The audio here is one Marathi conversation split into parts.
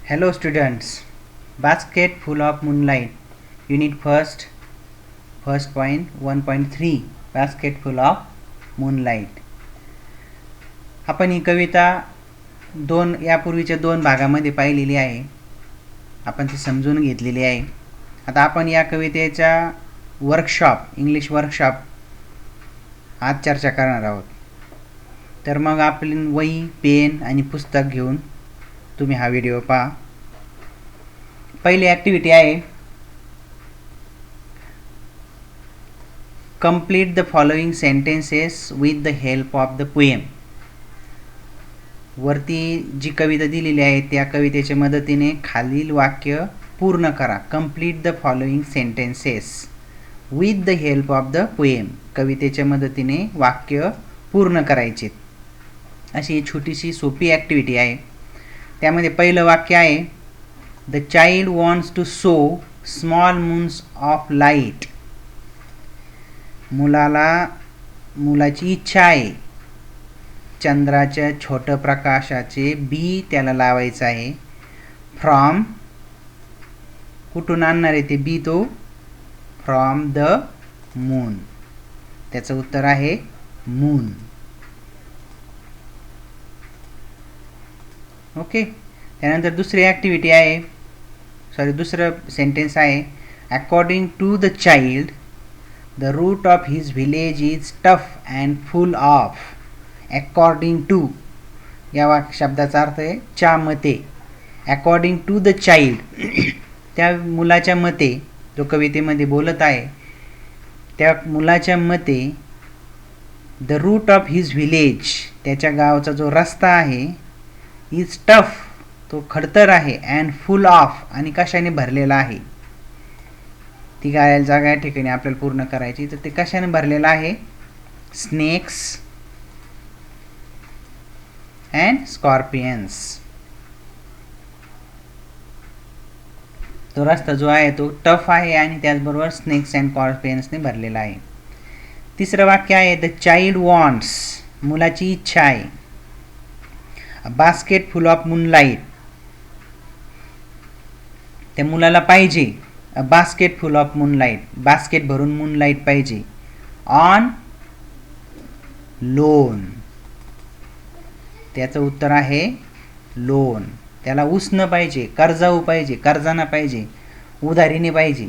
Hello students, basket full of moonlight, unit first point 1.3 basket full of moonlight. आपण ही कविता यापूर्वीच्या दोन भागामध्ये पाहिलेली आहे. आपण ती समजून घेतलेली आहे. आता आपण या कवितेचा इंग्लिश वर्कशॉप आज चर्चा करणार आहोत. तर मग आपली वही पेन आणि पुस्तक घेऊन तुम्ही हा व्हिडिओ पहा. पहिली ॲक्टिव्हिटी आहे complete the following sentences with the help of the poem. वरती जी कविता दिलेली आहे त्या कवितेच्या मदतीने खालील वाक्य पूर्ण करा. Complete the following sentences with the help of the poem. कवितेच्या मदतीने वाक्य पूर्ण करायचे. अशी छोटीशी सोपी ॲक्टिव्हिटी आहे. त्यामध्ये पहिलं वाक्य आहे the child wants to sow small moons of light. मुलाची इच्छा आहे चंद्राच्या छोट्या प्रकाशाचे बी त्याला लावायचं आहे. फ्रॉम कुठून आणणार आहे ते बी तो फ्रॉम द मून. त्याचं उत्तर आहे मून. ओके. त्यानंतर दुसरी ॲक्टिव्हिटी आहे दुसरं सेंटेन्स आहे according to the child the route of his village is tough and full of. According to या शब्दाचा अर्थ आहे च्या मते. अकॉर्डिंग टू द चाइल्ड त्या मुलाच्या मते, जो कवितेमध्ये बोलत आहे त्या मुलाच्या मते the route of his village त्याच्या गावाचा जो रस्ता आहे इज टफ तो खडतर आहे अँड फुल ऑफ आणि कशाने भरलेला आहे. ती जागा या ठिकाणी आपल्याला पूर्ण करायची. तर ते कशाने भरलेला आहे स्नेक्स अँड स्कॉर्पियन्स. तो रस्ता जो आहे तो टफ आहे आणि त्याचबरोबर स्नेक्स अँड स्कॉर्पियन्सने भरलेला आहे. तिसरं वाक्य आहे द चाइल्ड वॉन्ट्स. मुलाची इच्छा आहे अ बास्केट फुल ऑफ मूनलाईट. त्या मुलाला पाहिजे अ basket full of moonlight. Basket भरून मूनलाईट पाहिजे. On loan. त्याचं उत्तर आहे लोन. त्याला उसनं पाहिजे, कर्जाऊ पाहिजे, कर्जाना पाहिजे, उधारीने पाहिजे.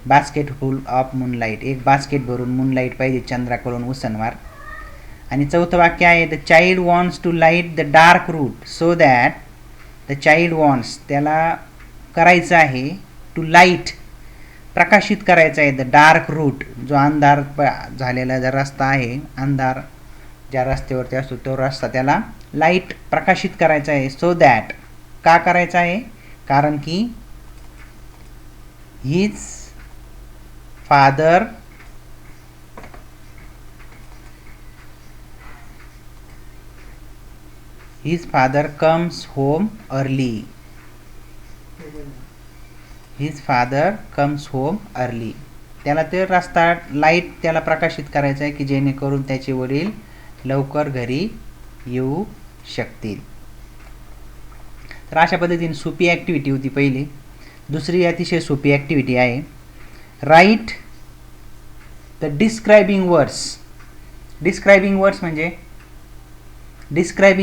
बास्केट फुल ऑफ मूनलाईट एक बास्केट भरून मूनलाईट पाहिजे चंद्राकडून उसनवार. आणि चौथं वाक्य आहे the child wants to light the dark route so that the child wants त्याला करायचं आहे टू लाईट प्रकाशित करायचा आहे द डार्क रूट जो अंधार झालेला जो रस्ता आहे, अंधार ज्या रस्त्यावरती असतो तो रस्ता त्याला लाईट प्रकाशित करायचा आहे. सो दॅट का करायचा आहे कारण की his father comes home early. His father comes home early. त्याला ते रस्ता लाईट त्याला प्रकाशित करायचा आहे की जेणेकरून त्याचे वडील लवकर घरी येऊ शकतील. तर अशा पद्धतीने सोपी ॲक्टिव्हिटी होती पहिली. दुसरी अतिशय सोपी ॲक्टिव्हिटी आहे write the describing words. Describing words म्हणजे डिस्क्राईब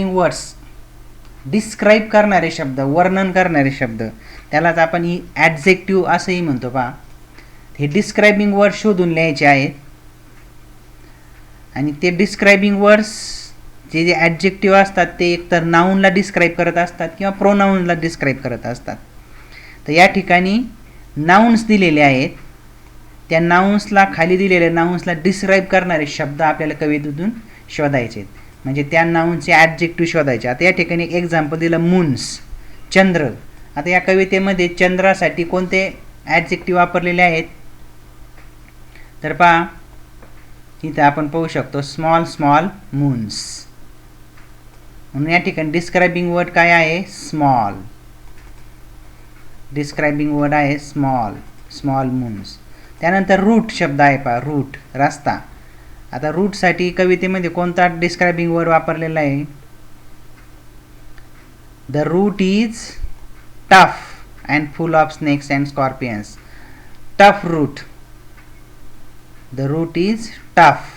करणारे शब्द, वर्णन करणारे शब्द, त्यालाच आपण ॲडजेक्टिव्ह असंही म्हणतो. पहा हे डिस्क्रायबिंग वर्ड्स शोधून लिहायचे आहेत. आणि ते डिस्क्रायबिंग वर्ड्स जे ॲडजेक्टिव्ह असतात ते एकतर नाऊनला डिस्क्राईब करत असतात किंवा प्रोनाऊनला डिस्क्राईब करत असतात. तर या ठिकाणी नाऊन्स दिलेले आहेत. त्या नाऊन्सला खाली दिलेल्या नाऊन्सला डिस्क्राईब करणारे शब्द आपल्याला कवितेतून शोधायचे आहेत. म्हणजे त्या नाऊनचे ॲडजेक्टिव्ह शोधायचे. आता या ठिकाणी एक एक्झाम्पल दिलं मून्स चंद्र. आता या कवितेमध्ये चंद्रासाठी कोणते ॲडजेक्टिव्ह वापरलेले आहेत तर पहा इथं आपण पाहू शकतो स्मॉल मून्स. म्हणून या ठिकाणी डिस्क्रायबिंग वर्ड काय आहे स्मॉल. डिस्क्रायबिंग वर्ड आहे स्मॉल मून्स. त्यानंतर रूट शब्द आहे पहा रूट रस्ता. आता रूटसाठी कवितेमध्ये कोणता डिस्क्रायबिंग वर्ड वापरलेला आहे the route is tough and full of snakes and scorpions. Tough root. The root is tough.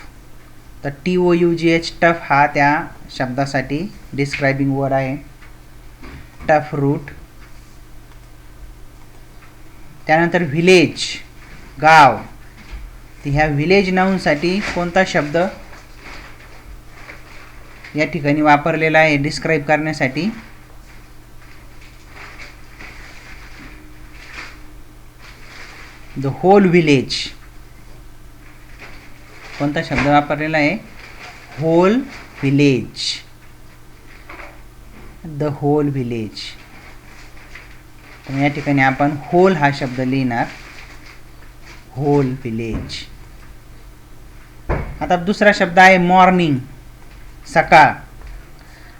तर TOUGH tough हा त्या शब्दासाठी डिस्क्रायबिंग वर्ड आहे. Tough route. त्यानंतर व्हिलेज, गाव. तर ह्या व्हिलेज नाऊनसाठी कोणता शब्द या ठिकाणी वापरलेला आहे डिस्क्राइब करण्यासाठी? The whole village. कोणता शब्द वापरलेला आहे? Whole village. The whole village. तर या ठिकाणी आपण होल हा शब्द लिहिणार. Whole village. आता दुसरा शब्द आहे मॉर्निंग, सकाळ.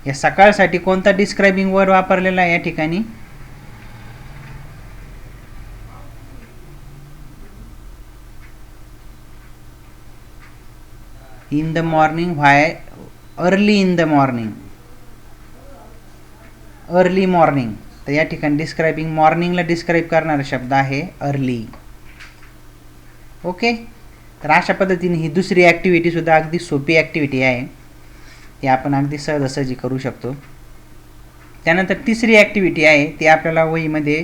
या सकाळसाठी कोणता डिस्क्रायबिंग वर्ड वापरलेला आहे या ठिकाणी? In the morning. Why? Early in the morning. Early morning. तर या ठिकाणी डिस्क्रायबिंग मॉर्निंगला डिस्क्राइब करणारा शब्द आहे अर्ली. ओके. तर अशा पद्धतीने ही दुसरी ॲक्टिव्हिटी सुद्धा अगदी सोपी ॲक्टिव्हिटी आहे. ती आपण अगदी सहजासहजी करू शकतो. त्यानंतर तिसरी ॲक्टिव्हिटी आहे ती आपल्याला वहीमध्ये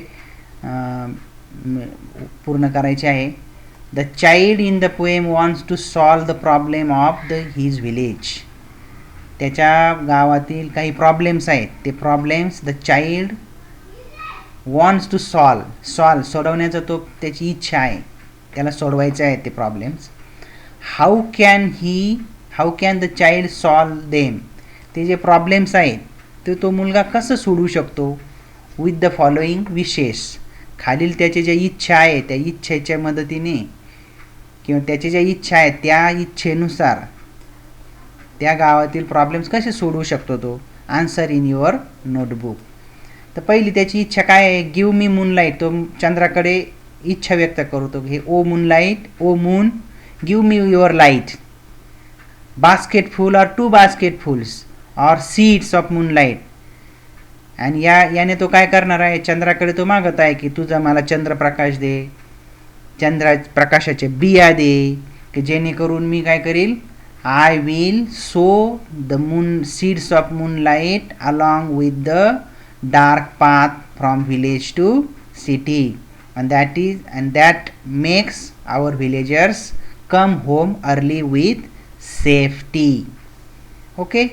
पूर्ण करायची आहे. The child in the poem wants to solve the problem of his village. त्याच्या गावातील काही प्रॉब्लेम्स आहेत. ते problems the child wants to सोडवण्याचा तो त्याची इच्छा आहे. त्याला सोडवायचे आहेत ते problems. How can the child solve them. ते जे प्रॉब्लेम्स आहेत ते तो मुलगा कसं सोडवू शकतो? विथ द फॉलोइंग विशेस. खालील त्याचे ज्या इच्छा आहे त्या इच्छेच्या मदतीने किंवा त्याचे ज्या इच्छा आहेत त्या इच्छेनुसार त्या गावातील प्रॉब्लेम्स कसे सोडवू शकतो तो? Answer in your notebook. तर पहिली त्याची इच्छा काय आहे? Give me moonlight. तो चंद्राकडे इच्छा व्यक्त करतो. हे O moonlight, O moon, give me your light. Basketful or 2 basketfuls or seeds of moonlight. आणि याने तो काय करणार आहे? चंद्राकडे तो मागत आहे की तुझा मला चंद्रप्रकाश दे, चंद्रप्रकाशाचे बिया दे, की जेणेकरून मी काय करील? I will sow the seeds of moonlight along with the dark path from village to city. and that makes our villagers come home early with safety. Okay.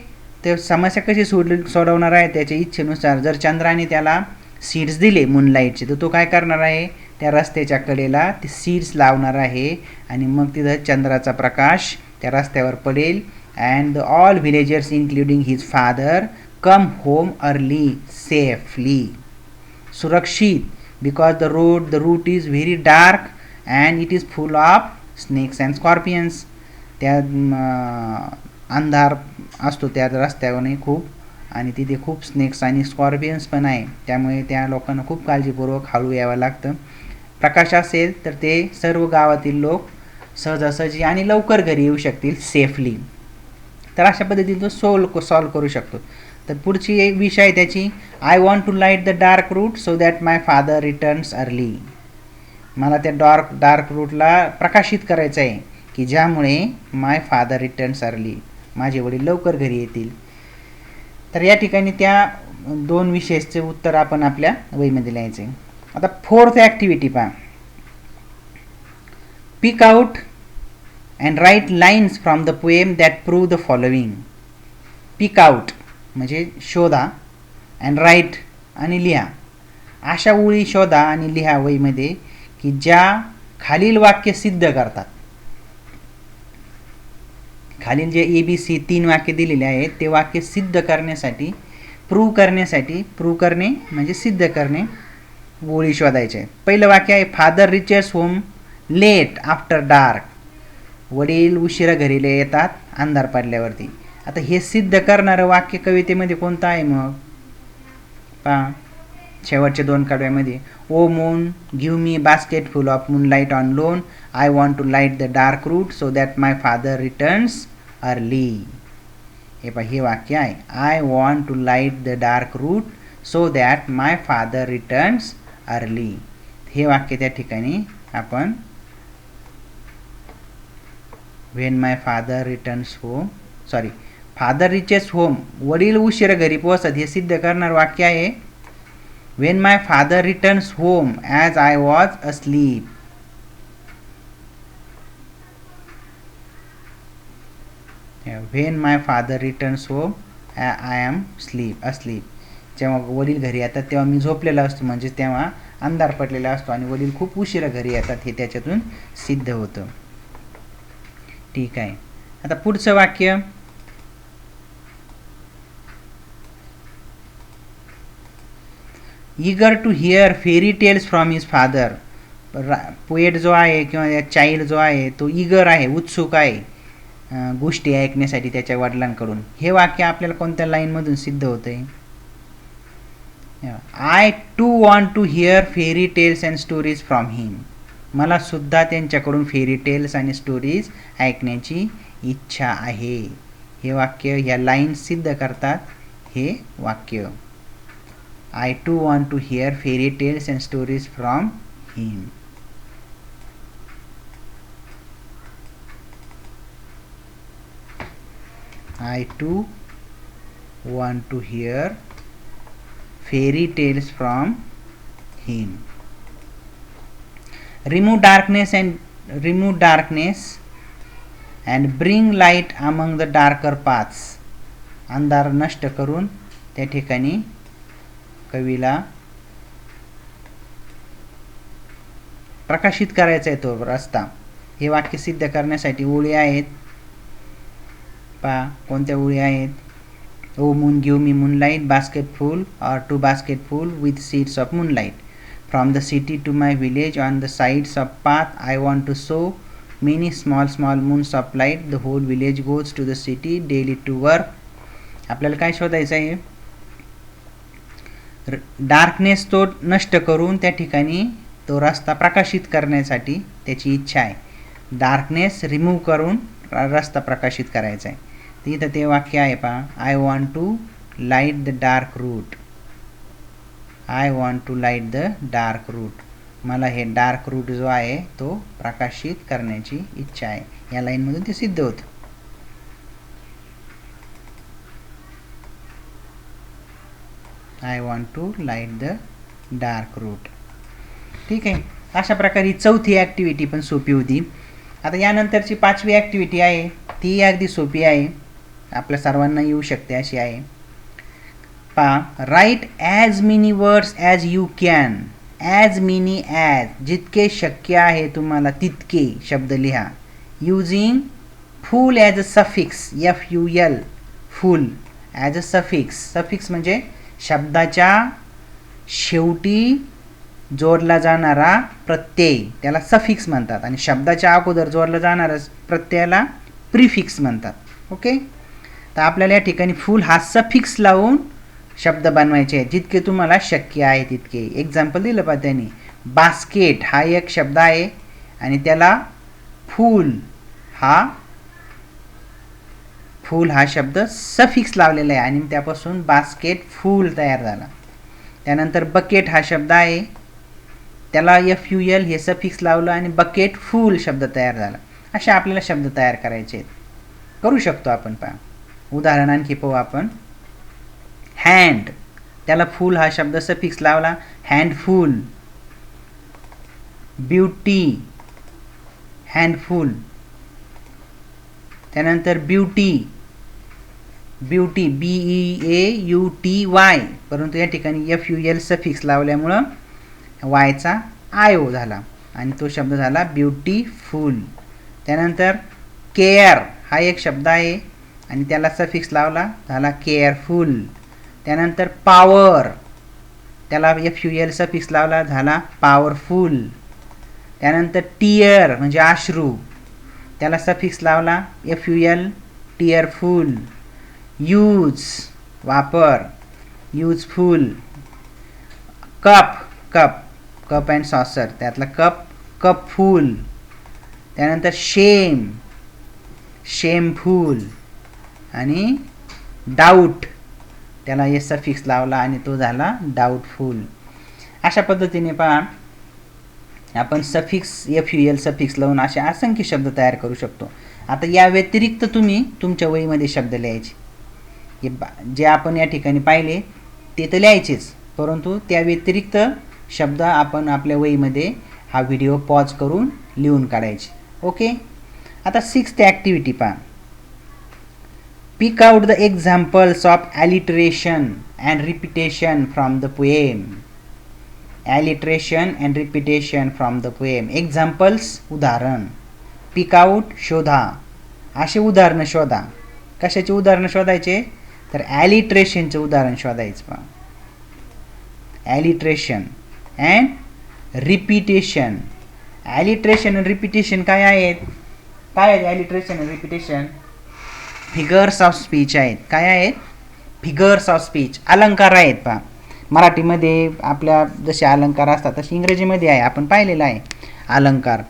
तर समस्या कशी सोडवणार आहे? त्याच्या इच्छेनुसार. जर चंद्राने त्याला सीड्स दिले मूनलाईटचे तर तो काय करणार आहे? त्या रस्त्याच्या कडेला ते सीड्स लावणार आहे आणि मग तिथं चंद्राचा प्रकाश त्या रस्त्यावर पडेल. And all villagers including his father come home early safely. सुरक्षित. because the route is very dark and it is full of snakes and scorpions. त्या अंधार असतो त्या रस्त्यावर खूप आणि तिथे खूप स्नेक्स आणि स्कॉर्पियन्स पण आहे. त्यामुळे त्या लोकांना खूप काळजीपूर्वक हळू यावं लागतं. प्रकाश असेल तर ते सर्व गावातील लोक सहजासहजी आणि लवकर घरी येऊ शकतील सेफली. तर अशा पद्धतीने तो सॉल्व करू शकतो. तर पुढची एक विषय आहे त्याची I want to light the dark route so that my father returns early. मला त्या डार्क रूटला प्रकाशित करायचं आहे की ज्यामुळे माय फादर रिटर्न्स अर्ली, माझे वडील लवकर घरी येतील. तर या ठिकाणी त्या 2 विषयाचे उत्तर आपण आपल्या वहीमध्ये लिहायचे. आता फोर्थ ॲक्टिव्हिटी पहा. Pick out and write lines from the poem that prove the following. Pick out म्हणजे शोधा, अँड राईट आणि लिहा. अशा ओळी शोधा आणि लिहा वहीमध्ये की ज्या खालील वाक्य सिद्ध करतात. खालील जे ABC 3 वाक्य दिलेले आहेत ते वाक्य सिद्ध करण्यासाठी प्रूव्ह करणे म्हणजे सिद्ध करणे ओळी शोधायचे आहेत. पहिलं वाक्य आहे father reaches home late after dark. वडील उशिरा घरी येतात अंधार पडल्यावरती. आता हे सिद्ध करणारं वाक्य कवितेमध्ये कोणतं आहे मग? पहा शेवटच्या 2 कडव्यामध्ये. O moon give me basket full of moonlight on loan. I want to light the dark route so that my father returns early. हे पहा हे वाक्य आहे. I want to light the dark route so that my father returns early. हे वाक्य त्या ठिकाणी आपण when my father returns home, sorry father reaches home, वडील उशिरा घरी पोहोचतात हे सिद्ध करणार वाक्य आहे. When my father returns home as I was asleep. When my father returns home I am asleep. जेव्हा वडील घरी येतात तेव्हा मी झोपलेला असतो, म्हणजे तेव्हा अंधार पडलेला असतो आणि वडील खूप उशिरा घरी येतात हे त्याच्यातून सिद्ध होतं. ठीक आहे. आता पुढचं वाक्य, eager to hear fairy tales from his father. Poet जो आहे किंवा चाइल्ड जो आहे तो ईगर आहे, उत्सुक आहे गोष्टी ऐकण्यासाठी त्याच्या वडिलांकडून. हे वाक्य आपल्याला कोणत्या लाईनमधून सिद्ध होतंय? I too want to hear fairy tales and stories from him. मला सुद्धा त्यांच्याकडून फेरी टेल्स आणि स्टोरीज ऐकण्याची इच्छा आहे. हे वाक्य, ह्या लाईन सिद्ध करतात हे वाक्य. I too want to hear fairy tales and stories from him. I too want to hear fairy tales from him. Remove darkness and bring light among the darker paths. अंधार नष्ट करून त्या ठिकाणी कवीला प्रकाशित करायचा आहे तो रस्ता. हे वाक्य सिद्ध करण्यासाठी ओळी आहेत. पहा कोणत्या ओळी आहेत? O moon give me moonlight, basketful or two basketful with seeds of moonlight. From the city to my village on the sides of path I want to sow many small small moons of light. The whole village goes to the city daily to work. आपल्याला काय शोधायचं आहे? डार्कनेस तो नष्ट करून त्या ठिकाणी तो रस्ता प्रकाशित करण्यासाठी त्याची इच्छा आहे. डार्कनेस रिमूव्ह करून रस्ता प्रकाशित करायचा आहे. तिथं ते वाक्य आहे पहा, I want to light the dark route. I want to light the dark route. मला हे डार्क रूट जो आहे तो प्रकाशित करण्याची इच्छा आहे. या लाईनमधून ते सिद्ध होतं. I want to light the dark route. ठीक आहे. अशा प्रकारे ही चौथी ॲक्टिव्हिटी पण सोपी होती. आता यानंतरची पाचवी ॲक्टिव्हिटी आहे ती अगदी सोपी आहे, आपल्या सर्वांना येऊ शकते अशी आहे. पहा, write as many words as you can. As many as, जितके शक्य आहे तुम्हाला तितके शब्द लिहा. Using full as a suffix, FUL, full as a suffix. Suffix म्हणजे शब्दाच्या शेवटी जोडला जाणारा प्रत्यय, त्याला सफिक्स म्हणतात. आणि शब्दाच्या अगोदर जोडला जाणारा प्रत्ययाला प्रिफिक्स म्हणतात. ओके. तर आपल्याला या ठिकाणी फुल हा सफिक्स लावून शब्द बनवायचे आहेत, जितके तुम्हाला शक्य आहे तितके. एक्झाम्पल दिलं पहा त्यांनी. बास्केट हा एक शब्द आहे आणि त्याला फुल हा शब्द सफिक्स लावलेला आहे आणि त्यापासून बास्केट फुल तयार झाला. त्यानंतर बकेट हा शब्द आहे, त्याला FUL हे सफिक्स लावलं आणि बकेट फुल शब्द तयार झाला. असे आपल्याला शब्द तयार करायचे आहेत. करू शकतो आपण. पहा उदाहरण आणखी पाहू आपण. हँड, त्याला फुल हा शब्द सफिक्स लावला, हँडफुल. ब्युटी, हँडफुल. त्यानंतर ब्युटी, BEAUTY, परंतु या ठिकाणी FUL सफिक्स लावल्यामुळं वायचा IO झाला आणि तो शब्द झाला ब्युटीफुल. त्यानंतर केअर हा एक शब्द आहे आणि त्याला सफिक्स लावला, झाला केअरफुल. त्यानंतर पॉवर, त्याला FUL सफिक्स लावला, झाला पॉवरफुल. त्यानंतर टीयर म्हणजे अश्रू, त्याला सफिक्स लावला FUL, टीयरफुल. यूज वापर, यूजफुल. कप अँड सॉसर, त्यातला कपफुल. त्यानंतर शेमफुल आणि डाऊट त्याला एस सफिक्स लावला आणि तो झाला डाऊटफुल. अशा पद्धतीने पहा आपण सफिक्स FUL सफिक्स लावून असे असंख्य शब्द तयार करू शकतो. आता या व्यतिरिक्त तुम्ही तुमच्या वहीमध्ये शब्द लिहायचे. जे आपण या ठिकाणी पाहिले ते तर लिहायचेच, परंतु त्या व्यतिरिक्त शब्द आपण आपल्या वहीमध्ये हा व्हिडिओ पॉज करून लिहून काढायचे. ओके. आता 6th ॲक्टिव्हिटी पहा. Pick out the examples of alliteration and repetition from the poem. Alliteration and repetition from the poem. Examples उदाहरण. पिक आउट शोधा. असे उदाहरणं शोधा. कशाचे उदाहरणं शोधायचे? तर ॲलिट्रेशनचे उदाहरण शोधायचं पहा. Alliteration and repetition. Alliteration and repetition काय आहेत? काय आहेत alliteration and repetition? Figures of speech आहेत. काय आहेत? Figures of speech. अलंकार आहेत पहा. मराठीमध्ये आपल्या जसे अलंकार असतात तसे इंग्रजीमध्ये आहे, आपण पाहिलेलं आहे अलंकार.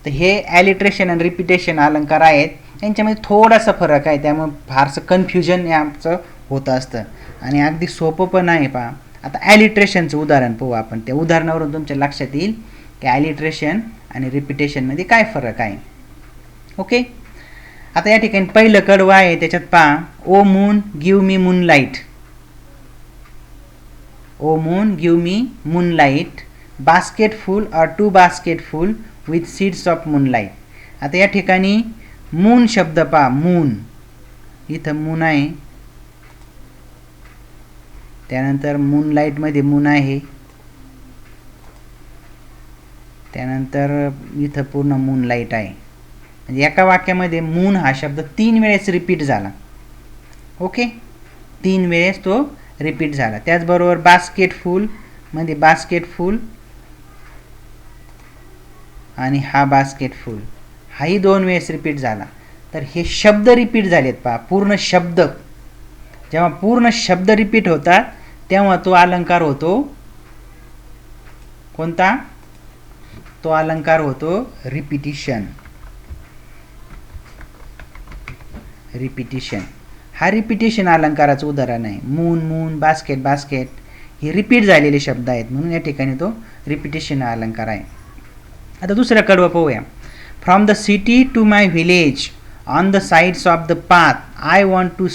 तर हे ॲलिट्रेशन अँड रिपिटेशन अलंकार आहेत. यांच्यामध्ये थोडासा फरक आहे, त्यामुळे फारसं कन्फ्युजन याचं होत असतं आणि अगदी सोपं पण आहे पहा. आता ॲलिट्रेशनचं उदाहरण पाहू आपण. त्या उदाहरणावरून तुमच्या लक्षात येईल की ॲलिट्रेशन आणि रिपिटेशनमध्ये काय फरक आहे. ओके. आता या ठिकाणी पहिलं कडवं आहे, त्याच्यात पहा. O moon give me moonlight. O moon give me moonlight. Basket full or 2 basket full with seeds of moonlight. आता या ठिकाणी मून शब्द पहा. मून, इथं मून आहे, त्यानंतर मूनलाईटमध्ये मून आहे, त्यानंतर इथं पूर्ण मूनलाईट आहे. म्हणजे एका वाक्यामध्ये मून हा शब्द 3 वेळेस रिपीट झाला. ओके. 3 वेळेस तो रिपीट झाला. त्याचबरोबर बास्केट फुल मध्ये बास्केट फुल आणि हा बास्केट फुल हाही 2 वेळेस रिपीट झाला. तर हे शब्द रिपीट झालेत पहा. पूर्ण शब्द. जेव्हा पूर्ण शब्द रिपीट होतात तेव्हा तो अलंकार होतो कोणता? तो अलंकार होतो रिपिटिशन. रिपिटिशन हा रिपिटिशन अलंकाराचं उदाहरण आहे. मून मून, बास्केट बास्केट हे रिपीट झालेले शब्द आहेत, म्हणून या ठिकाणी तो रिपिटिशन हा अलंकार आहे. आता दुसरा कडवं पाहूया. From the city to my village on the sides of the path I want to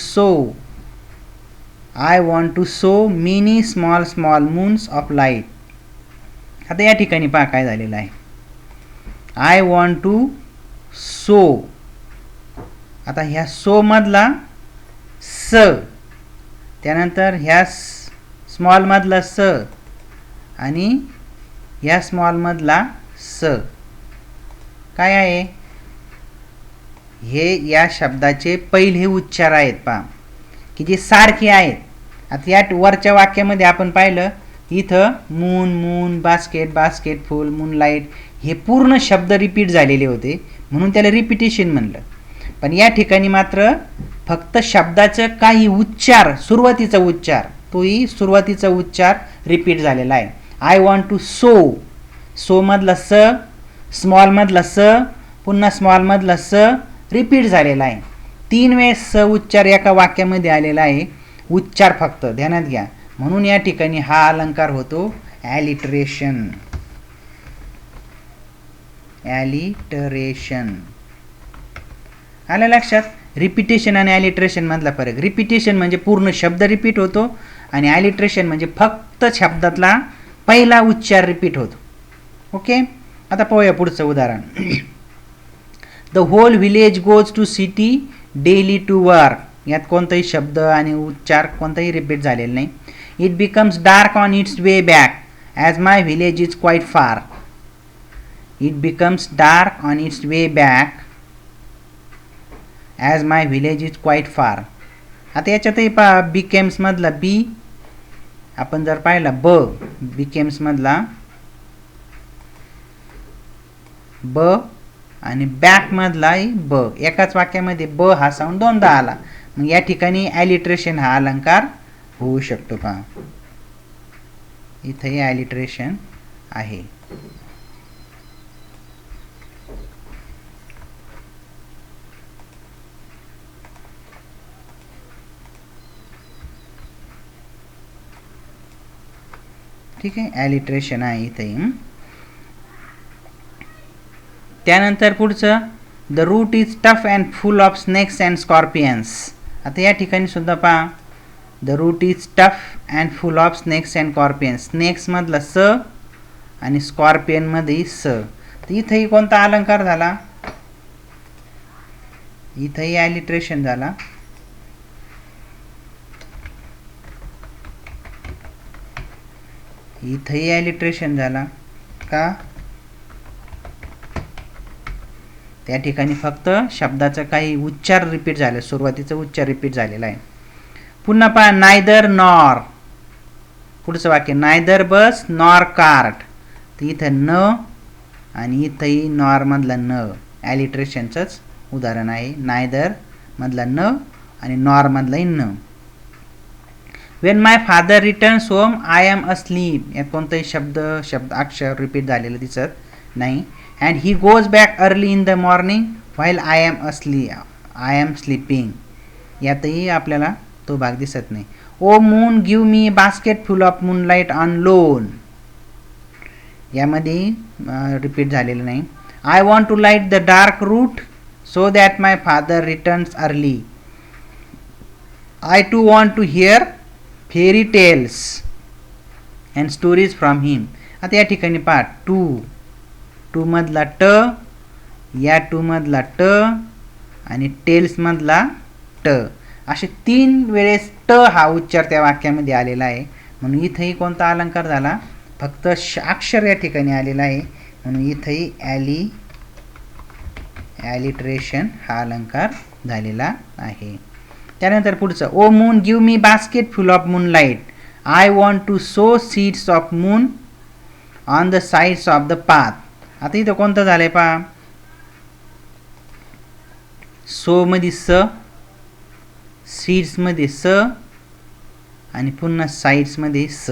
sow many small small moons of light. आता या ठिकाणी पहा काय झालेलं आहे. I want to sow. आता ह्या सो मधला स, त्यानंतर ह्या स्मॉल मधला स आणि ह्या स्मॉल मधला स काय आहे? हे या शब्दाचे पहिले उच्चार आहेत पहा, की जे सारखे आहेत. आता या वरच्या वाक्यामध्ये आपण पाहिलं इथं मून मून, बास्केट बास्केट फुल, मूनलाईट हे पूर्ण शब्द रिपीट झालेले होते, म्हणून त्याला रिपिटेशन म्हणलं. पण या ठिकाणी मात्र फक्त शब्दाचं काही उच्चार, सुरुवातीचा उच्चार, तोही सुरुवातीचा उच्चार रिपीट झालेला आहे. I want to sow. Sow मधला स, स्मॉल मधला स, पुन्हा स्मॉल मधला स रिपीट झालेला आहे. 3 वेळेस स उच्चार एका वाक्यामध्ये आलेला आहे. उच्चार फक्त ध्यानात घ्या. म्हणून या ठिकाणी हा अलंकार होतो ॲलिटरेशन. ॲलिटरेशन आलं लक्षात? रिपिटेशन आणि ॲलिटरेशन मधला फरक. रिपिटेशन म्हणजे पूर्ण शब्द रिपीट होतो आणि ॲलिटरेशन म्हणजे फक्त शब्दातला पहिला उच्चार रिपीट होतो. ओके. आता पाहूया पुढचं उदाहरण. The whole village goes to city daily to work. यात कोणताही शब्द आणि उच्चार कोणताही रिपीट झालेला नाही. It becomes dark on its way back as my village is quite far. It becomes dark on its way back as my village is quite far. आता याच्यातही पहा बिकेम्स मधला बी आपण जर पाहिला ब, बिकेम्स मधला ब आणि बॅक मधलाही ब. एकाच वाक्यामध्ये ब हा साऊंड दोनदा आला. मग या ठिकाणी ॲलिट्रेशन हा अलंकार होऊ शकतो पहा. इथंही ॲलिट्रेशन आहे. ठीक आहे, ॲलिट्रेशन आहे इथे. त्यानंतर पुढचं, the route is tough and full of snakes and scorpions. आता या ठिकाणी सुद्धा पहा, the route is tough and full of snakes and scorpions. स्नेक्समधला स आणि स्कॉर्पियनमध्ये स. तर इथंही कोणता अलंकार झाला? इथंही ॲलिट्रेशन झाला. इथंही ॲलिट्रेशन झाला का? त्या ठिकाणी फक्त शब्दाचा काही उच्चार रिपीट झाले, सुरुवातीचा उच्चार रिपीट झालेला आहे. पुन्हा पहा, नायदर नॉर. पुढचं वाक्य, नायदर बस नॉर कार्ट. तर इथं न आणि इथंही नॉर मधला न, ॲलिट्रेशनचंच उदाहरण आहे. नायदर मधला न आणि नॉर मधलाही न. When my father returns home I am asleep. यात कोणताही शब्द अक्षर रिपीट झालेलं दिसत नाही. And he goes back early in the morning while I am sleeping. यातही आपल्याला तो भाग दिसत नाही. O moon give me basket full of moonlight on loan. यामध्ये रिपीट झालेलं नाही. I want to light the dark route so that my father returns early. I too want to hear fairy tales and stories from him. आता या ठिकाणी पहा, टू मधला ट, या टू मधला ट आणि टेल्स मधला ट, असे 3 वेळेस ट हा उच्चार त्या वाक्यामध्ये आलेला आहे. म्हणून इथंही कोणता अलंकार झाला? फक्त अक्षर या ठिकाणी आलेला आहे, म्हणून इथंही ॲलिट्रेशन हा अलंकार झालेला आहे. त्यानंतर पुढचं, O moon give me basket full of moonlight I want to sow seeds of moon on the sides of the path. आता इथं कोणतं झालंय पहा, सो मध्ये स, सीड्स मध्ये स आणि पुन्हा साइड्स मध्ये स.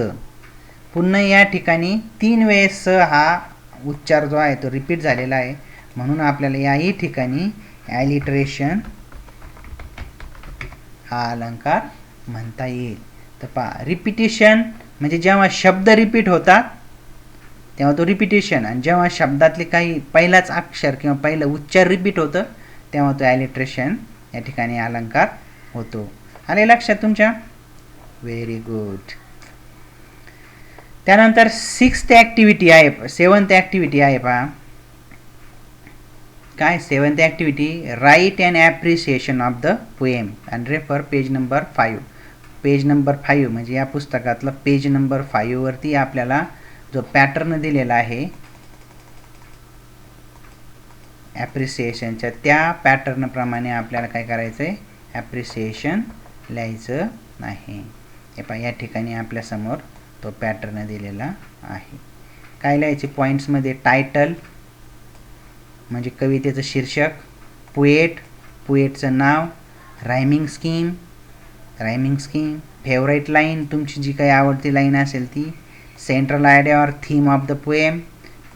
पुन्हा या ठिकाणी 3 वेळेस स हा उच्चार जो आहे तो रिपीट झालेला आहे, म्हणून आपल्याला याही ठिकाणी ॲलिट्रेशन हा अलंकार म्हणता येईल. तर पहा, रिपिटेशन म्हणजे जेव्हा शब्द रिपीट होतात तेव्हा तो रिपिटेशन, आणि जेव्हा शब्दातले काही पहिलाच अक्षर किंवा पहिलं उच्चार रिपीट होतं तेव्हा तो ॲलिट्रेशन या ठिकाणी अलंकार होतो. आले लक्षात तुमच्या? Very good. त्यानंतर 7th ॲक्टिव्हिटी आहे पहा. काय 7th activity? Write and appreciation of the poem and refer page number 5. Page number 5 म्हणजे या पुस्तकातलं पेज नंबर 5 वरती आपल्याला जो पॅटर्न दिलेला आहे ॲप्रिसिएशनच्या, त्या पॅटर्नप्रमाणे आपल्याला काय करायचं आहे? ॲप्रिसिएशन लिहायचं नाही. हे पहा, या ठिकाणी आपल्यासमोर तो पॅटर्न दिलेला आहे. काय लिहायचे पॉईंट्समध्ये? टायटल म्हणजे कवितेचं शीर्षक, पोएटचं नाव, रायमिंग स्कीम, फेवरेट लाईन, तुमची जी काही आवडती लाईन असेल ती, central idea or theme of the poem,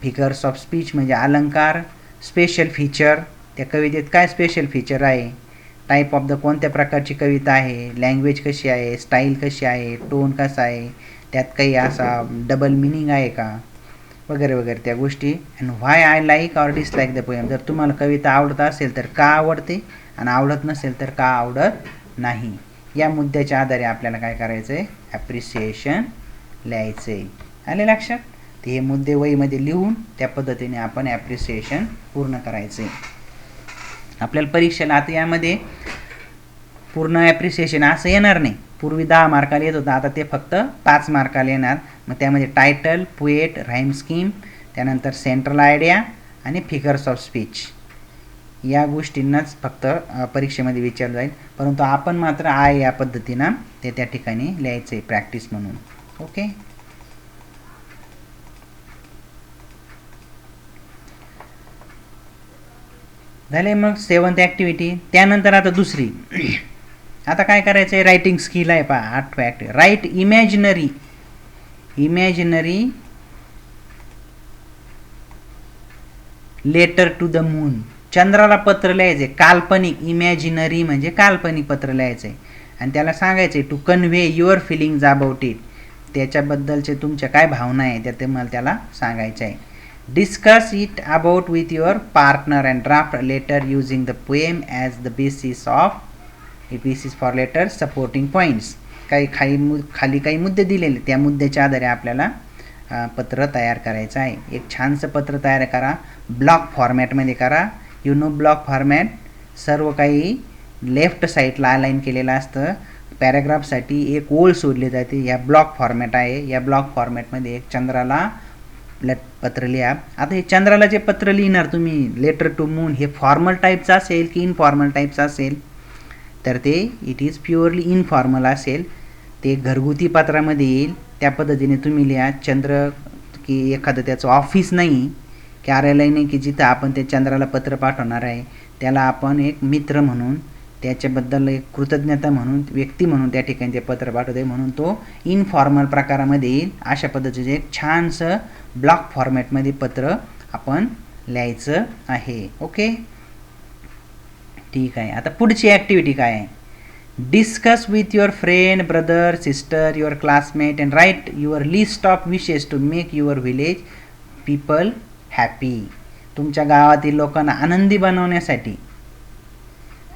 figures of speech म्हणजे अलंकार, स्पेशल फीचर, त्या कवितेत काय स्पेशल फीचर आहे, टाईप ऑफ द कोणत्या प्रकारची कविता आहे, लँग्वेज कशी आहे, स्टाईल कशी आहे, टोन कसा आहे, त्यात काही असा डबल मिनिंग आहे का, वगैरे वगैरे त्या गोष्टी. And why I like or dislike the poem. जर तुम्हाला कविता आवडत असेल तर का आवडते, आणि आवडत नसेल तर का आवडत नाही, या मुद्द्याच्या आधारे आपल्याला काय करायचं आहे? ॲप्रिसिएशन लिहायचं आहे. आले लक्षात? ते हे मुद्दे वहीमध्ये लिहून त्या पद्धतीने आपण ॲप्रिसिएशन पूर्ण करायचं आहे. आपल्याला परीक्षेला आता यामध्ये पूर्ण ॲप्रिसिएशन असं येणार नाही. पूर्वी 10 मार्काला येत होतं, आता ते फक्त 5 मार्काला येणार. मग त्यामध्ये टायटल, पोएट, राईम स्कीम, त्यानंतर सेंट्रल आयडिया आणि फिगर्स ऑफ स्पीच या गोष्टींनाच फक्त परीक्षेमध्ये विचारलं जाईल. परंतु आपण मात्र आहे या पद्धतीनं ते त्या ठिकाणी लिहायचं आहे प्रॅक्टिस म्हणून. ओके. झाले मग 7th ॲक्टिव्हिटी. त्यानंतर आता दुसरी, आता काय करायचं आहे? रायटिंग स्किल आहे पहा. 8th activity, write imaginary letter to the moon. चंद्राला पत्र लिहायचे, काल्पनिक, इमॅजिनरी म्हणजे काल्पनिक पत्र लिहायचं आहे, आणि त्याला सांगायचं आहे to convey your feelings about it. त्याच्याबद्दलचे तुमच्या काय भावना आहे त्या तुम्हाला त्याला सांगायचं आहे. Discuss it about with your partner and draft letter using the poem as the basis for letter supporting points. खाली काही मुद्दे दिलेले, त्या मुद्द्याच्या आधारे आपल्याला पत्र तयार करायचं आहे. एक छानसं पत्र तयार करा. ब्लॉक फॉर्मॅटमध्ये करा. ब्लॉक फॉर्मॅट सर्व काही लेफ्ट साईडला अलाइन केलेलं असतं. पॅराग्राफसाठी एक ओळ सोडली जाते. या ब्लॉक फॉर्मॅट आहे. या ब्लॉक फॉर्मॅटमध्ये एक चंद्राला पत्र लिहा. आता हे चंद्राला जे पत्र लिहिणार तुम्ही लेटर टू मून, हे फॉर्मल टाईपचं असेल की इनफॉर्मल टाईपचं असेल, तर ते इट इज प्युअरली इनफॉर्मल असेल. ते घरगुती पत्रामध्ये येईल. त्या पद्धतीने तुम्ही लिहा. चंद्र की एखादं त्याचं ऑफिस नाही, कार्यालय नाही की जिथं आपण त्या चंद्राला पत्र पाठवणार आहे. त्याला आपण एक मित्र म्हणून, त्याच्याबद्दल एक कृतज्ञता म्हणून, व्यक्ती म्हणून त्या ठिकाणी ते पत्र पाठवते, म्हणून तो इनफॉर्मल प्रकारामध्ये येईल. अशा पद्धतीचं एक छानसं ब्लॉक फॉर्मॅटमध्ये पत्र आपण लिहायचं आहे. ओके, ठीक आहे. आता पुढची ॲक्टिव्हिटी काय आहे? Discuss with your friend, brother, sister, your classmate and write your list of wishes to make your village people happy. तुमच्या गावातील लोकांना आनंदी बनवण्यासाठी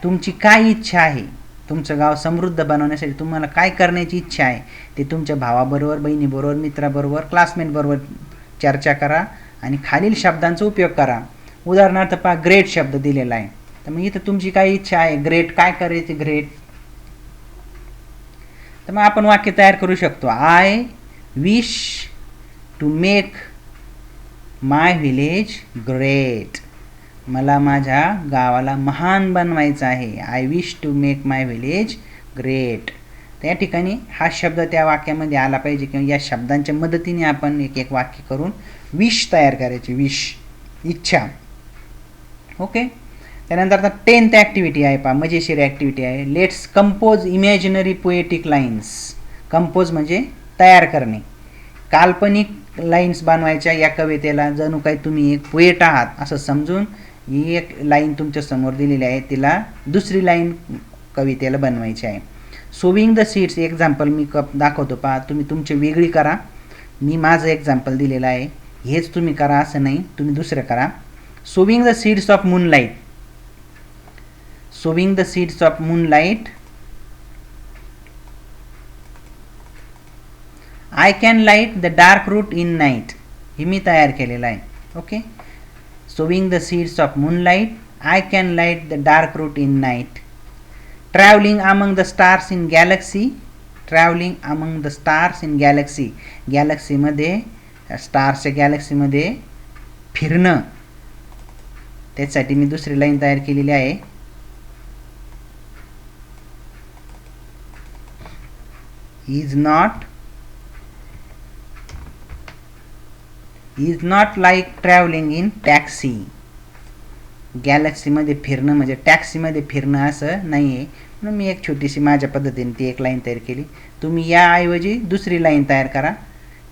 तुमची काय इच्छा आहे, तुमचं गाव समृद्ध बनवण्यासाठी तुम्हाला काय करण्याची इच्छा आहे, ते तुमच्या भावाबरोबर, बहिणीबरोबर, मित्राबरोबर, क्लासमेटबरोबर चर्चा करा आणि खालील शब्दांचा उपयोग करा. उदाहरणार्थ पहा, ग्रेट शब्द दिलेला आहे. तर मग इथं तुमची काय इच्छा आहे, ग्रेट काय करायचे, ग्रेट. तर मग आपण वाक्य तयार करू शकतो. I wish to make my village great. मला माझ्या गावाला महान बनवायचं आहे. I wish to make my village great. त्या ठिकाणी हा शब्द त्या वाक्यामध्ये आला पाहिजे किंवा या शब्दांच्या मदतीने आपण एक एक वाक्य करून विश तयार करायची. विश, इच्छा. ओके. त्यानंतर आता 10th ॲक्टिव्हिटी आहे. पहा, मजेशीर ॲक्टिव्हिटी आहे. Let's compose imaginary poetic lines. Compose म्हणजे तयार करणे. काल्पनिक लाईन्स बनवायच्या या कवितेला. जणू काही तुम्ही एक पोएट आहात असं समजून ही एक लाईन तुमच्या समोर दिलेली आहे, तिला दुसरी लाईन कवितेला बनवायची आहे. सोविंग द सीड्स एक्झाम्पल मी दाखवतो. पहा, तुम्ही तुमची वेगळी करा. मी माझं एक्झाम्पल दिलेलं आहे, हेच तुम्ही करा असं नाही, तुम्ही दुसरं करा. Sowing the seeds of moonlight. Sowing the seeds of moonlight. I can light the dark route in night. हे मी तयार केलेलं आहे. Okay. Sowing the seeds of moonlight, I can light the dark route in night. Traveling among the stars in galaxy. Traveling among the stars in galaxy. Galaxy मध्ये, स्टार्सच्या गॅलेक्सीमध्ये फिरणं, त्यासाठी मी दुसरी लाईन तयार केलेली आहे. is not like traveling in taxi. गॅलेक्सीमध्ये फिरणं म्हणजे टॅक्सीमध्ये फिरणं असं नाही आहे. म्हणून मी एक छोटीशी माझ्या पद्धतीने ती एक लाईन तयार केली. तुम्ही याऐवजी दुसरी लाईन तयार करा.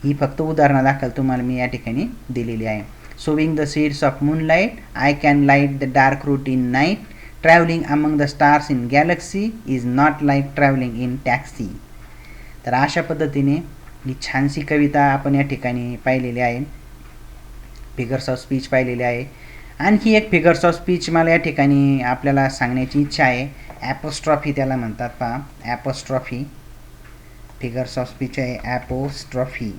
ही फक्त उदाहरणादाखल तुम्हाला मी या ठिकाणी दिलेली आहे. Sowing the seeds of moonlight, I can light the dark route in night. Travelling among the stars in galaxy is not like travelling in taxi. तर अशा पद्धतीने ही छानशी कविता आपण या ठिकाणी पाहिलेली आहे. फिगर्स ऑफ स्पीच पाहिलेले आहे. आणखी एक फिगर्स ऑफ स्पीच मला या ठिकाणी आपल्याला सांगण्याची इच्छा आहे. ॲपोस्ट्रॉफी त्याला म्हणतात. पहा, ॲपोस्ट्रॉफी फिगर्स ऑफ स्पीच आहे. ॲपोस्ट्रॉफी.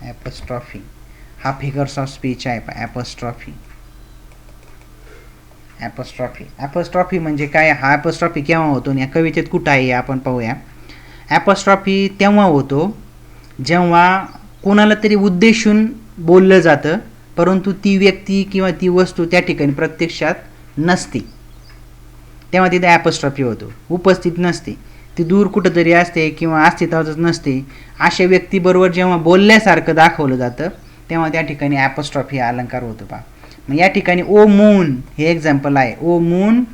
ॲपोस्ट्रॉफी हा फिगर्स ऑफ स्पीच आहे. ॲपोस्ट्रॉफी. ॲपोस्ट्रॉफी. ॲपोस्ट्रॉफी म्हणजे काय? हा ॲपोस्ट्रॉफी केव्हा होतो आणि या कवितेत कुठं आहे आपण पाहूया. ॲपोस्ट्रॉफी तेव्हा होतो जेव्हा कोणाला तरी उद्देशून बोललं जातं, परंतु ती व्यक्ती किंवा ती वस्तू त्या ठिकाणी प्रत्यक्षात नसते, तेव्हा तिथे ॲपोस्ट्रॉफी होतो. उपस्थित नसते, ती दूर कुठंतरी असते किंवा अस्तित्वातच नसते. अशा व्यक्तीबरोबर जेव्हा बोलल्यासारखं दाखवलं जातं तेव्हा त्या ठिकाणी ॲपोस्ट्रॉफी हा अलंकार होतो. पहा, मग या ठिकाणी ओ मून हे एक्झाम्पल आहे. ओ मून,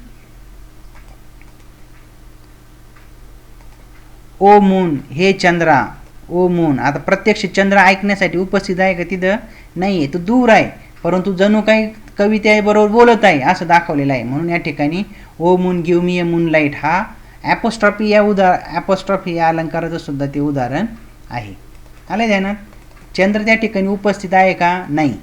ओ मून हे चंद्रा. ओ मून. आता प्रत्यक्ष चंद्र ऐकण्यासाठी उपस्थित आहे का? तिथं नाही आहे, तो दूर आहे, परंतु जणू काही कवितेबरोबर बोलत आहे असं दाखवलेलं आहे. म्हणून या ठिकाणी ओ मून गिव्ह मी अ मूनलाईट हा ॲपोस्ट्रॉफी ॲपोस्ट्रॉफी या अलंकाराचं सुद्धा ते उदाहरण आहे. आलं ध्यानात? चंद्र त्या ठिकाणी उपस्थित आहे का? नाही.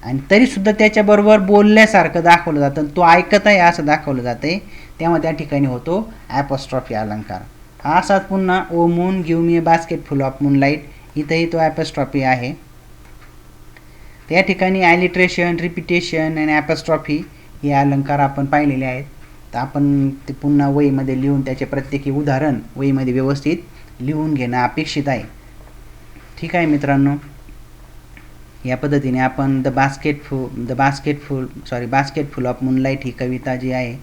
आणि तरीसुद्धा त्याच्याबरोबर बोलल्यासारखं दाखवलं जातं, तो ऐकत आहे असं दाखवलं जातं आहे, तेव्हा त्या ठिकाणी होतो ॲपोस्ट्रॉफी अलंकार. असाच पुन्हा O moon give me a basket full of moonlight, इथंही तो ॲपोस्ट्रॉफी आहे. त्या ठिकाणी ॲलिट्रेशन, रिपिटेशन आणि ॲपोस्ट्रॉफी हे अलंकार आपण पाहिलेले आहेत. तर आपण ते पुन्हा वहीमध्ये लिहून त्याचे प्रत्येकी उदाहरण वहीमध्ये व्यवस्थित लिहून घेणं अपेक्षित आहे. ठीक आहे मित्रांनो, या पद्धतीने आपण बास्केट फुल ऑफ मूनलाईट ही कविता जी आहे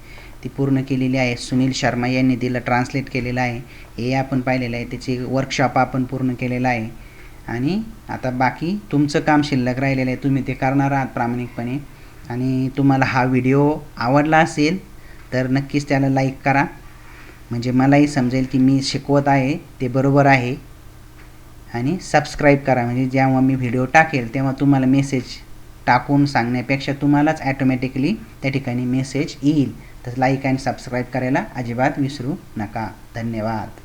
ती पूर्ण केलेली आहे. सुनील शर्मा यांनी तिला ट्रान्सलेट केलेलं आहे, हे आपण पाहिलेलं आहे. त्याची वर्कशॉप आपण पूर्ण केलेला आहे. आणि आता बाकी तुमचं काम शिल्लक राहिलेलं आहे, तुम्ही ते करणार आहात प्रामाणिकपणे. आणि तुम्हाला हा व्हिडिओ आवडला असेल तर नक्कीच त्याला लाईक करा, म्हणजे मलाही समजेल की मी शिकवत आहे ते बरोबर आहे. आणि सबस्क्राईब करा, म्हणजे जेव्हा मी व्हिडिओ टाकेल तेव्हा तुम्हाला मेसेज टाकून सांगण्यापेक्षा तुम्हालाच ॲटोमॅटिकली त्या ठिकाणी मेसेज येईल. तर लाईक अँड सबस्क्राईब करायला अजिबात विसरू नका. धन्यवाद.